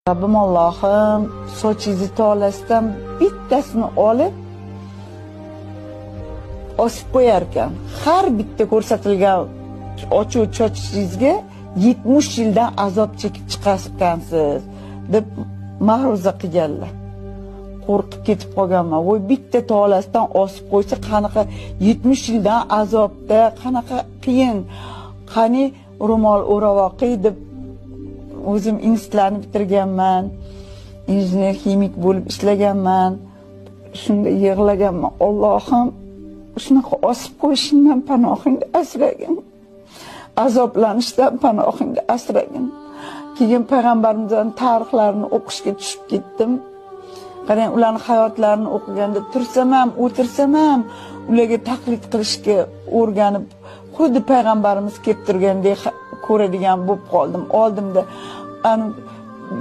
Rabbim Allohim sochingizni tolasidan bittasini olib osib qo'yar ekan. Har bitta ko'rsatilgan ochuv sochingizga 70 yildan azob chekib chiqasiz deb ma'ruza qilganlar. Qo'rqib ketib qolganman. Voy bitta tolasidan osib qo'ysa qanaqa 70 yildan azobda, qanaqa qiyin. Qani ro'mol o'ravoqiy deb o'zim institutlarni bitirganman. Injener ximik bo'lib ishlaganman. Shunda yig'laganman. Allohim shunaqa osib qo'yishimdan panohingni asragin. Azoblanishdan panohingni asragin. Keyin payg'ambarimizning tarixlarini o'qishga tushib ketdim. Qarang, ularning hayotlarini o'qiganda tursam ham, o'tirsam ham ularga taqlid qilishga o'rganib, xuddi payg'ambarimiz kelib turgandek ko'radigan bo'lib qoldim. Oldimda